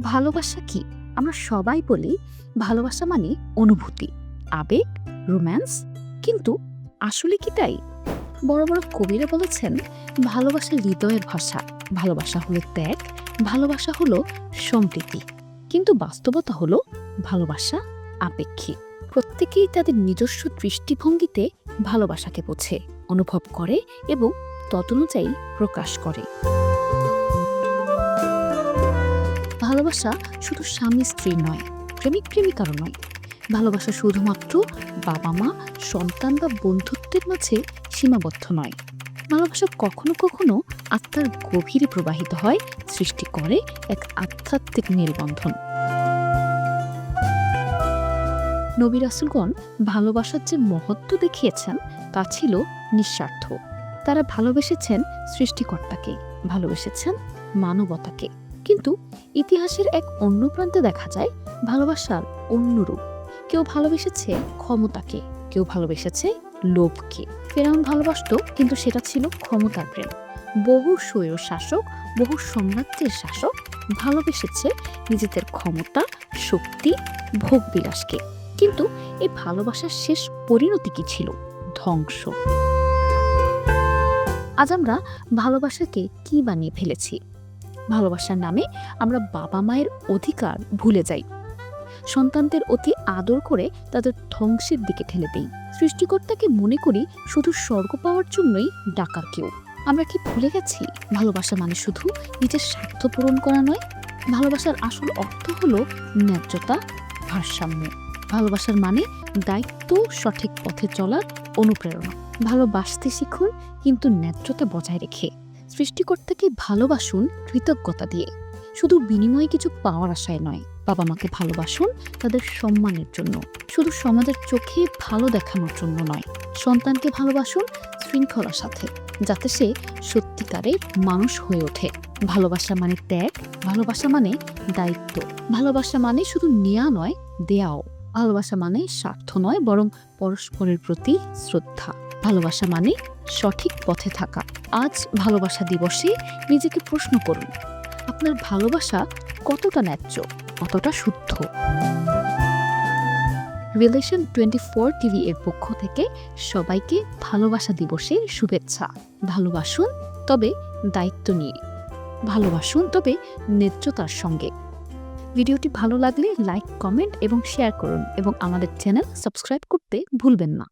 ভালোবাসা কি? আমরা সবাই বলি ভালোবাসা মানে অনুভূতি, আবেগ, রোম্যান্স। কিন্তু আসলে কি তাই? বড় বড় কবিরা বলেছেন ভালোবাসা হৃদয়ের ভাষা, ভালোবাসা হলো ত্যাগ, ভালোবাসা হলো সম্প্রীতি। কিন্তু বাস্তবতা হলো ভালোবাসা আপেক্ষিক। প্রত্যেকেই তাদের নিজস্ব দৃষ্টিভঙ্গিতে ভালোবাসাকে বোঝে, অনুভব করে এবং তদনুযায়ী প্রকাশ করে। ভালোবাসা শুধু স্বামী স্ত্রী নয়, প্রেমিক প্রেমিকারও নয়। ভালোবাসা শুধুমাত্র বাবা মা, সন্তান বা বন্ধুত্বের মাঝে সীমাবদ্ধ নয়। ভালোবাসা কখনো কখনো আত্মার গভীরে প্রবাহিত হয়, সৃষ্টি করে এক আধ্যাত্মিক মেলবন্ধন। নবী রাসূলগণ ভালোবাসার যে মহত্ব দেখিয়েছেন তা ছিল নিঃস্বার্থ। তারা ভালোবেসেছেন সৃষ্টিকর্তাকে, ভালোবেসেছেন মানবতাকে। কিন্তু ইতিহাসের এক অন্য প্রান্তে দেখা যায় ভালোবাসার অন্য রূপ। কেউ ভালোবেসেছে ক্ষমতাকে, কেউ ভালোবেসেছে লোভকে। ফেরাউন ভালোবাসত, কিন্তু সেটা ছিল ক্ষমতার প্রেম। বহু স্বৈর শাসক, বহু সাম্রাজ্যের শাসক ভালোবেসেছে নিজেদের ক্ষমতা, শক্তি, ভোগবিলাসকে। কিন্তু এই ভালোবাসার শেষ পরিণতি কি ছিল? ধ্বংস। আজ আমরা ভালোবাসাকে কি বানিয়ে ফেলেছি? ভালোবাসার নামে আমরা বাবা মায়ের অধিকার ভুলে যাই, সন্তানদের অতি আদর করে তাদের ধ্বংসের দিকে ঠেলে দেই। সৃষ্টিকর্তাকে মনে করি শুধু স্বর্গ পাওয়ার জন্যই ডাকার কেউ। আমরা কি ভুলে গেছি ভালোবাসা মানে শুধু নিজের স্বার্থ পূরণ করা নয়? ভালোবাসার আসল অর্থ হলো ন্যায্যতা, ভারসাম্য। ভালোবাসার মানে দায়িত্ব, সঠিক পথে চলার অনুপ্রেরণা। ভালোবাসতে শিখুন, কিন্তু ন্যায্যতা বজায় রেখে। সৃষ্টিকর্তাকে ভালোবাসুন কৃতজ্ঞতা দিয়ে, শুধু বিনিময়ে কিছু পাওয়ার আশায় নয়। বাবা মাকে ভালোবাসুন তাদের সম্মানের জন্য, শুধু সমাজের চোখে ভালো দেখানোর জন্য নয়। সন্তানকে ভালোবাসুন শৃঙ্খলার সাথে, যাতে সে সত্যিকারের মানুষ হয়ে ওঠে। ভালোবাসা মানে ত্যাগ, ভালোবাসা মানে দায়িত্ব, ভালোবাসা মানে শুধু নেয়া নয়, দেয়াও। ভালোবাসা মানে স্বার্থ নয়, বরং পরস্পরের প্রতি শ্রদ্ধা। ভালোবাসা মানে সঠিক পথে থাকা। আজ ভালোবাসা দিবসে নিজেকে প্রশ্ন করুন, আপনার ভালোবাসা কতটা ন্যায্য, কতটা শুদ্ধ? রিলেশন 24 টিভি এর পক্ষ থেকে সবাইকে ভালোবাসা দিবসের শুভেচ্ছা। ভালোবাসুন, তবে দায়িত্ব নিয়ে। ভালোবাসুন, তবে ন্যায্যতার সঙ্গে। ভিডিওটি ভালো লাগলে লাইক, কমেন্ট এবং শেয়ার করুন, এবং আমাদের চ্যানেল সাবস্ক্রাইব করতে ভুলবেন না।